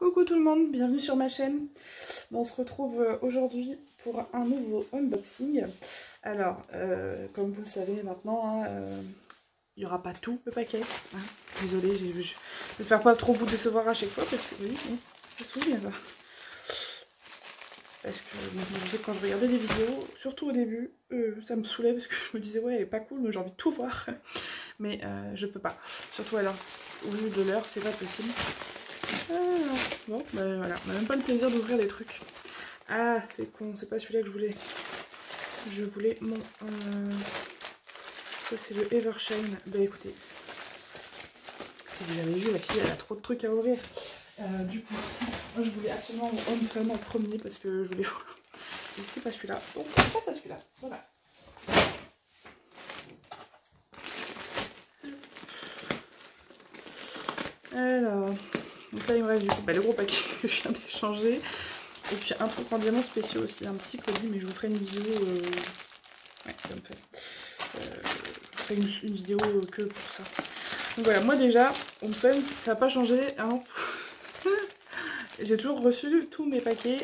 Coucou tout le monde, bienvenue sur ma chaîne. Bon, on se retrouve aujourd'hui pour un nouveau unboxing. Alors, comme vous le savez maintenant, il n'y aura pas tout le paquet. Hein. Désolée, j'espère pas trop vous décevoir à chaque fois parce que oui, bon, je me souviens pas. Parce que bon, je sais que quand je regardais des vidéos, surtout au début, ça me saoulait parce que je me disais ouais elle est pas cool, mais j'ai envie de tout voir. Mais je peux pas. Surtout alors, au vu de l'heure, c'est pas possible. Bon, bah voilà, on n'a même pas le plaisir d'ouvrir des trucs. Ah, c'est con, c'est pas celui-là que je voulais. Je voulais mon... Ça c'est le Evershine. Bah écoutez, si vous avez vu, la fille elle a trop de trucs à ouvrir. Du coup, moi je voulais absolument mon Home Fun en premier parce que je voulais voir. Et c'est pas celui-là, donc je passe à celui-là. Voilà. Alors, donc là il me reste du coup le gros paquet que je viens d'échanger. Et puis un truc en diamants spéciaux aussi, un petit colis, mais je vous ferai une vidéo... Ouais, ça me fait. Je ferai une vidéo que pour ça. Donc voilà, moi déjà, Home Fun, ça n'a pas changé. Hein. J'ai toujours reçu tous mes paquets,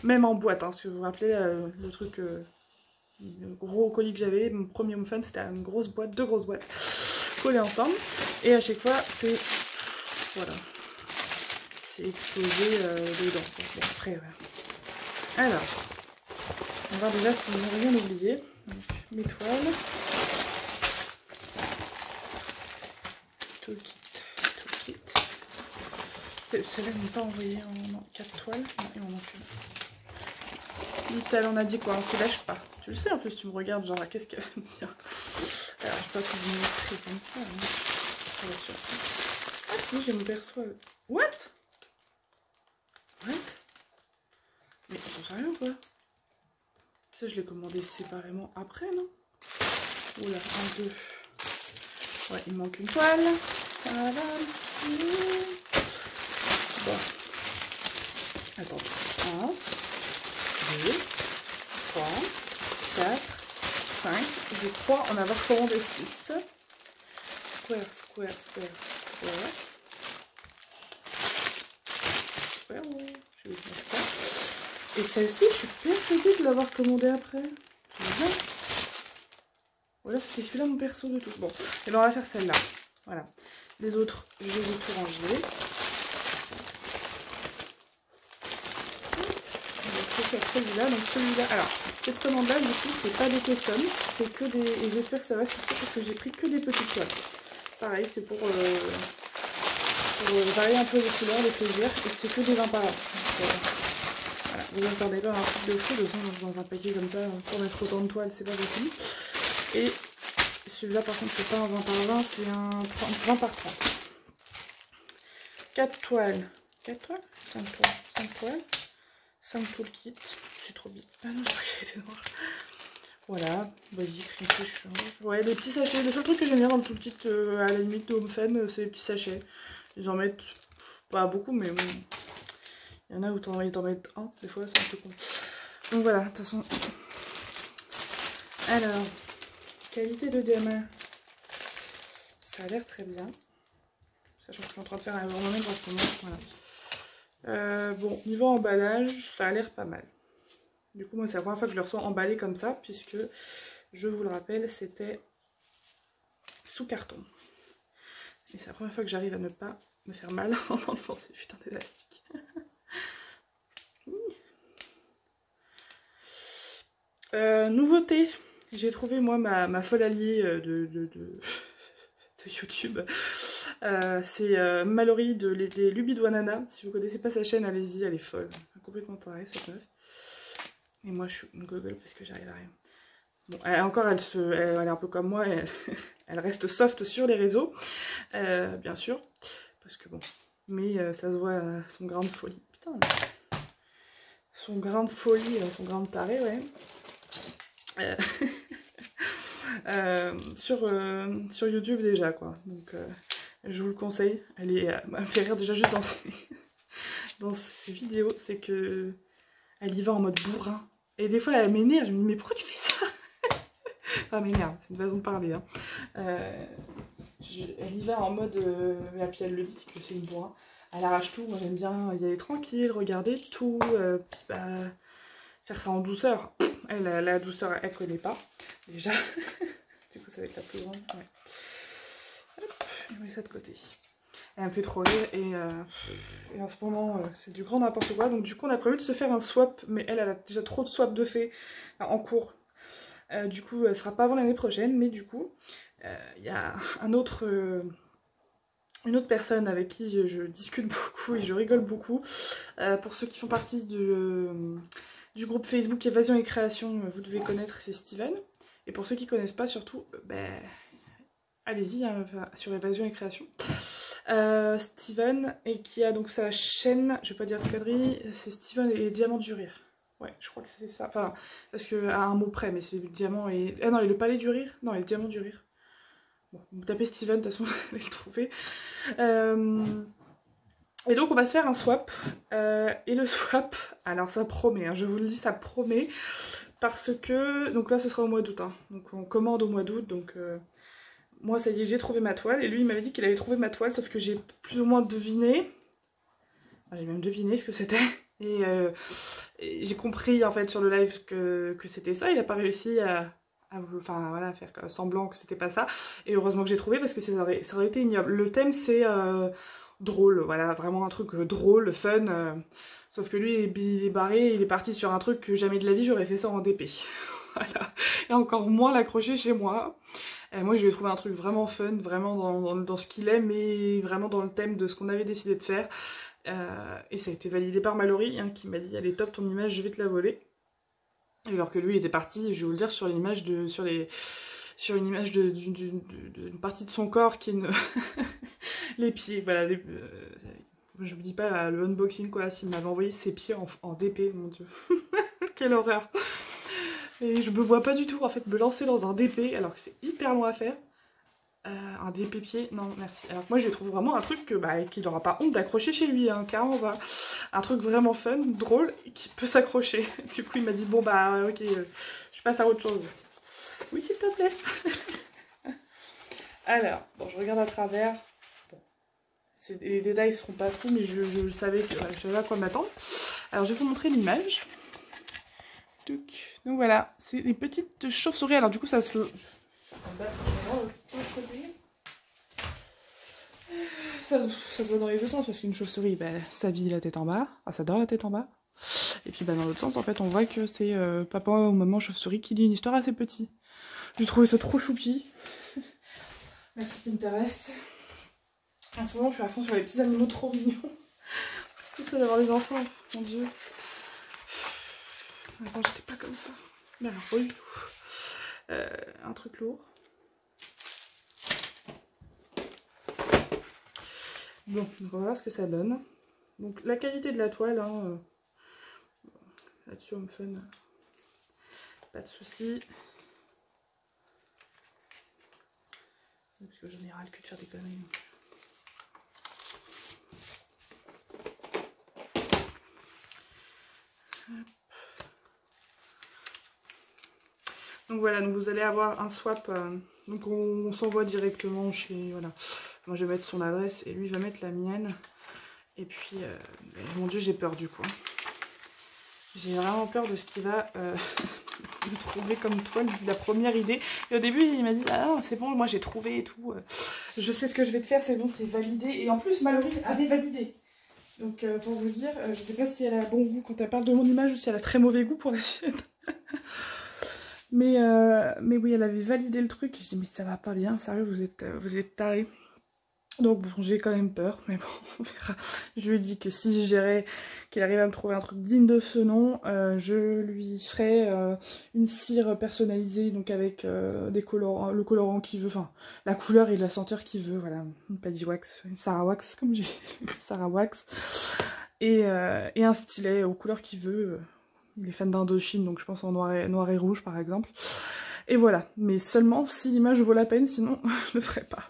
même en boîte. Hein, si vous vous rappelez, le truc, le gros colis que j'avais, mon premier Home Fun, c'était une grosse boîte, deux grosses boîtes collées ensemble. Et à chaque fois, c'est... Voilà. C'est explosé dedans. Bon, après, ouais. Alors, on va voir déjà si je n'ai rien oublié. Donc, mes toiles. Tout le kit. Celle-là, ils m'ont pas envoyé en 4 toiles. Non, il m'en manque une. Vital, on a dit quoi, on se lâche pas. Tu le sais, en plus, tu me regardes, genre, qu'est-ce qu'elle va me dire. Alors, je peux pas tout vous montrer comme ça. Hein. Ah, si, je me perçois. What? Mais j'en sais rien ou quoi? Ça, je l'ai commandé séparément après, non? Oula, 1, 2. Ouais, il manque une toile. Voilà. Bon. Attends. 1, 2, 3, 4, 5. Je crois en avoir commandé 6. Square. Je vais mettre ça. Et celle-ci, je suis persuadée de l'avoir commandée après. Voilà, c'était celui-là mon perso de tout. Bon, et ben on va faire celle-là. Voilà. Les autres, je les ai tout rangés. Je vais faire celui-là. Donc celui-là, alors, cette commande-là, du coup, c'est pas des questions, c'est que des... Et j'espère que ça va sortir parce que j'ai pris que des petites toiles. Pareil, c'est pour varier un peu les couleurs, les plaisirs. Et c'est que des 20 par 1. Voilà, vous n'entendez pas un truc de fou, de toute façon, dans un paquet comme ça, pour mettre autant de toiles, c'est pas possible. Et celui-là, par contre, c'est pas un 20 par 20, c'est un 20 par 30. 4 toiles. 4 toiles 5 toiles. 5 toiles. 5 toolkits. C'est trop bien. Ah non, je crois qu'elle était noire. Voilà, basique, rien qui change. Ouais, les petits sachets. Le seul truc que j'aime bien dans le toolkit, à la limite de Home Fun, c'est les petits sachets. Ils en mettent pas beaucoup, mais bon. Il y en a où ils t'en mettent un, des fois, c'est un peu con. Donc voilà, de toute façon. Alors, qualité de diamant. Ça a l'air très bien. Sachant que je suis en train de faire un ornement en ce moment. Voilà. Bon, niveau emballage, ça a l'air pas mal. Du coup, moi, c'est la première fois que je le reçois emballé comme ça, puisque, je vous le rappelle, c'était sous carton. Et c'est la première fois que j'arrive à ne pas me faire mal en enlevant ces putains d'élastiques. Nouveauté, j'ai trouvé moi ma folle alliée de YouTube. C'est Mallory des Lubies de Wanana. Si vous connaissez pas sa chaîne, allez-y, elle est folle. Complètement tarée cette meuf. Et moi je suis une gogole parce que j'arrive à rien. Bon, elle est un peu comme moi, elle reste soft sur les réseaux, bien sûr. Parce que bon, mais ça se voit son grain de folie. Putain, son grain de folie, son grain de taré, ouais. Sur YouTube déjà quoi, donc je vous le conseille. Elle me fait rire déjà juste dans ses vidéos, c'est que elle y va en mode bourrin et des fois elle m'énerve, je me dis mais pourquoi tu fais ça? Enfin m'énerve, c'est une façon de parler hein. Elle y va en mode et puis elle le dit que c'est une bourrin, Elle arrache tout, moi j'aime bien y aller tranquille, regarder tout, puis bah, faire ça en douceur. Elle, la douceur, elle connaît pas, déjà. Du coup, ça va être la plus grande. Ouais. Hop, je mets ça de côté. Elle me fait trop rire et en ce moment, c'est du grand n'importe quoi. Donc du coup, on a prévu de se faire un swap, mais elle a déjà trop de swaps de fait en cours. Du coup, elle sera pas avant l'année prochaine, mais du coup, il y a une autre personne avec qui je discute beaucoup et je rigole beaucoup. Pour ceux qui font partie du groupe Facebook Évasion et Création, vous devez connaître, c'est Steven. Et pour ceux qui connaissent pas, surtout, allez-y hein, sur Évasion et Création. Steven, et qui a donc sa chaîne, je vais pas dire de conneries, c'est Steven et les Diamants du Rire. Ouais, je crois que c'est ça. Enfin, parce que à un mot près, mais c'est le diamant et. Ah non, et le palais du rire. Non, et le diamant du rire. Bon, vous tapez Steven, de toute façon, vous allez le trouver. Et donc, on va se faire un swap. Et le swap, alors ça promet, hein, je vous le dis, ça promet. Parce que. Donc là, ce sera au mois d'août. Hein. Donc, on commande au mois d'août. Donc, moi, ça y est, j'ai trouvé ma toile. Et lui, il m'avait dit qu'il avait trouvé ma toile, sauf que j'ai plus ou moins deviné. Enfin, j'ai même deviné ce que c'était. Et j'ai compris en fait sur le live que c'était ça. Il n'a pas réussi à enfin, voilà, faire semblant que c'était pas ça. Et heureusement que j'ai trouvé parce que ça aurait été ignoble. Le thème c'est drôle, voilà, vraiment un truc drôle, fun. Sauf que lui il est barré, il est parti sur un truc que jamais de la vie j'aurais fait ça en DP. Voilà. Et encore moins l'accrocher chez moi. Moi je lui ai trouvé un truc vraiment fun, vraiment dans ce qu'il aime et vraiment dans le thème de ce qu'on avait décidé de faire. Et ça a été validé par Mallory hein, qui m'a dit allez top ton image, je vais te la voler. Alors que lui il était parti, je vais vous le dire, sur l'image sur une image d'une partie de son corps qui est les pieds, voilà. Je me dis pas le unboxing quoi, s'il m'avait envoyé ses pieds en DP, mon dieu. Quelle horreur. Et je me vois pas du tout en fait me lancer dans un DP alors que c'est hyper long à faire. Un DP pied, non merci. Alors que moi je lui trouve vraiment un truc qu'il n'aura pas honte d'accrocher chez lui, hein, carrément pas. Un truc vraiment fun, drôle, qui peut s'accrocher. Du coup il m'a dit bon ok, je passe à autre chose. Oui s'il te plaît. Alors, bon je regarde à travers. Bon, les détails seront pas fous mais je savais que je savais à quoi m'attendre. Alors je vais vous montrer l'image. Donc voilà, c'est des petites chauves-souris. Alors du coup ça se... Ça se voit dans les deux sens parce qu'une chauve-souris, ça vit la tête en bas, ça dort la tête en bas. Et puis dans l'autre sens, en fait, on voit que c'est papa ou maman chauve-souris qui lit une histoire assez petite. J'ai trouvé ça trop choupi. Merci Pinterest. En ce moment, je suis à fond sur les petits animaux trop mignons. C'est ça d'avoir des enfants, mon dieu. Avant, j'étais pas comme ça. Mais alors, oui. Un truc lourd. Bon, donc on va voir ce que ça donne. Donc la qualité de la toile, hein, là-dessus Home Fun, pas de soucis. Parce que j'en ai ras le cul de faire des conneries. Donc voilà, donc vous allez avoir un swap, donc on s'envoie directement chez, voilà. Moi je vais mettre son adresse et lui va mettre la mienne. Et puis, mon dieu j'ai peur du coup. J'ai vraiment peur de ce qu'il va me trouver comme toile vu la première idée. Et au début il m'a dit ah c'est bon moi j'ai trouvé et tout. Je sais ce que je vais te faire, c'est bon, c'est validé. Et en plus Mallory avait validé. Donc pour vous dire, je sais pas si elle a bon goût quand elle parle de mon image ou si elle a très mauvais goût pour la sienne. Mais oui, elle avait validé le truc. Et je dis mais ça va pas bien, sérieux, vous êtes tarés. Donc bon, j'ai quand même peur, mais bon, on verra. Je lui ai dit que si je gérais, qu'il arrive à me trouver un truc digne de ce nom, je lui ferai une cire personnalisée, donc avec des colorants, le colorant qu'il veut, enfin la couleur et la senteur qu'il veut, voilà, pas dit wax, une Sarah Wax comme j'ai Sarah Wax, et un stylet aux couleurs qu'il veut. Il est fan d'Indochine, donc je pense en noir et rouge par exemple. Et voilà, mais seulement si l'image vaut la peine, sinon je le ferai pas.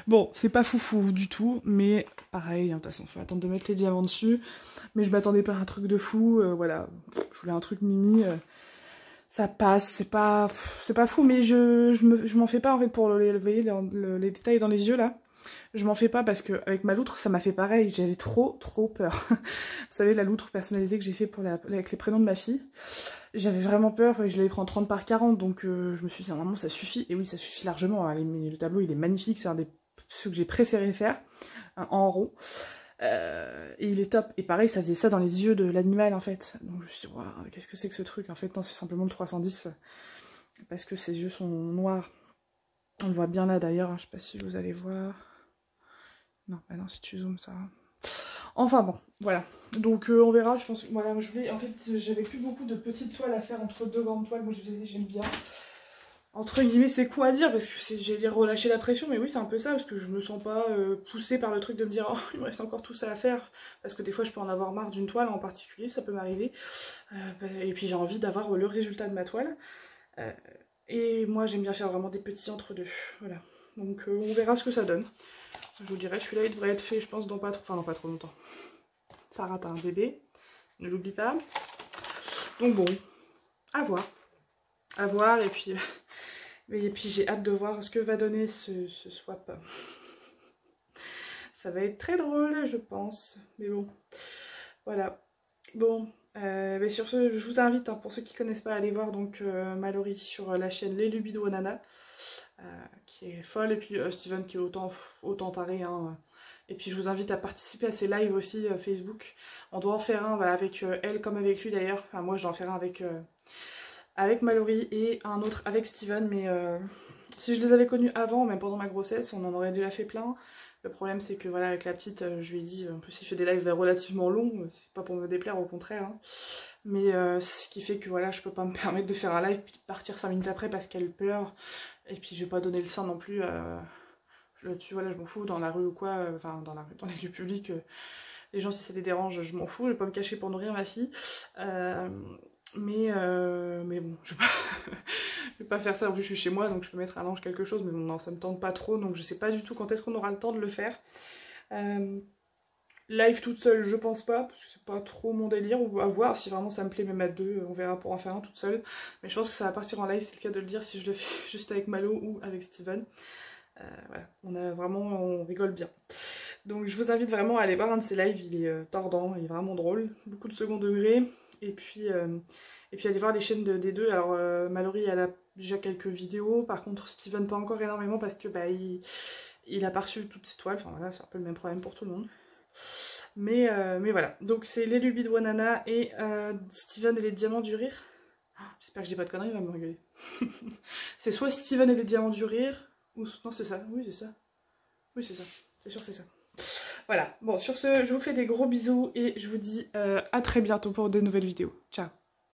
Bon, c'est pas foufou du tout, mais pareil, de toute façon, faut attendre de mettre les diamants dessus. Mais je m'attendais pas à un truc de fou, voilà. Je voulais un truc mimi, ça passe, c'est pas fou, mais je m'en fais pas en fait pour les détails dans les yeux là. Je m'en fais pas parce que avec ma loutre ça m'a fait pareil, j'avais trop peur. Vous savez la loutre personnalisée que j'ai fait pour avec les prénoms de ma fille. J'avais vraiment peur, je l'avais pris en 30 par 40 donc je me suis dit normalement ça suffit. Et oui ça suffit largement, hein. Le tableau il est magnifique, c'est un des ceux que j'ai préféré faire, en rond. Et il est top. Et pareil ça faisait ça dans les yeux de l'animal en fait. Donc je me suis dit waouh qu'est-ce que c'est que ce truc. En fait non c'est simplement le 310 parce que ses yeux sont noirs. On le voit bien là d'ailleurs, hein. Je sais pas si vous allez voir. Non, bah non, si tu zoomes ça. Enfin bon, voilà. Donc on verra, je pense. Voilà, je voulais. En fait, j'avais plus beaucoup de petites toiles à faire entre deux grandes toiles. Moi, j'aime bien. Entre guillemets, c'est quoi à dire parce que j'allais dire relâcher la pression, mais oui, c'est un peu ça parce que je me sens pas poussée par le truc de me dire oh, il me reste encore tout ça à faire. Parce que des fois, je peux en avoir marre d'une toile en particulier, ça peut m'arriver. Et puis, j'ai envie d'avoir le résultat de ma toile. Et moi, j'aime bien faire vraiment des petits entre-deux. Voilà. Donc, on verra ce que ça donne. Je vous dirai, celui-là, il devrait être fait, je pense, dans pas trop longtemps. Sarah, t'as un bébé. Ne l'oublie pas. Donc bon, à voir. À voir, et puis j'ai hâte de voir ce que va donner ce swap. Ça va être très drôle, je pense. Mais bon, voilà. Bon, mais sur ce, je vous invite, hein, pour ceux qui ne connaissent pas, à aller voir donc Mallory sur la chaîne Les Lubies de Wanana, qui est folle, et puis Steven qui est autant taré. Hein, et puis je vous invite à participer à ses lives aussi Facebook. On doit en faire un avec elle comme avec lui d'ailleurs. Enfin moi je dois en faire un avec Mallory et un autre avec Steven. Mais si je les avais connus avant, même pendant ma grossesse, on en aurait déjà fait plein. Le problème c'est que voilà avec la petite, je lui ai dit, en plus il fait des lives relativement longs, c'est pas pour me déplaire, au contraire. Hein. Mais ce qui fait que voilà, je peux pas me permettre de faire un live puis de partir 5 minutes après parce qu'elle pleure. Et puis je vais pas donner le sein non plus. Là-dessus, voilà, je m'en fous, dans la rue ou quoi, enfin dans la rue, dans les lieux publics, les gens si ça les dérange, je m'en fous, je vais pas me cacher pour nourrir ma fille. Mais bon, je vais pas, je vais pas faire ça, en plus je suis chez moi, donc je peux mettre un ange quelque chose, mais bon, non, ça me tente pas trop, donc je sais pas du tout quand est-ce qu'on aura le temps de le faire. Live toute seule, je pense pas, parce que c'est pas trop mon délire, ou à voir, si vraiment ça me plaît même à deux, on verra pour en faire un toute seule. Mais je pense que ça va partir en live, c'est le cas de le dire, si je le fais juste avec Malo ou avec Steven. Voilà, on rigole bien. Donc je vous invite vraiment à aller voir un de ses lives, il est tordant, il est vraiment drôle, beaucoup de second degré. Et puis aller voir les chaînes des deux. Alors Mallory elle a déjà quelques vidéos, par contre Steven pas encore énormément parce que bah, il a pas reçu toutes ses toiles, enfin voilà, c'est un peu le même problème pour tout le monde. Mais voilà, donc c'est les lubies de Wanana et Steven et les diamants du rire. J'espère que je dis pas de conneries, il va me regarder. C'est soit Steven et les diamants du rire, ou non c'est ça, oui c'est ça. Oui c'est ça, c'est sûr c'est ça. Voilà, bon sur ce, je vous fais des gros bisous et je vous dis à très bientôt pour de nouvelles vidéos. Ciao.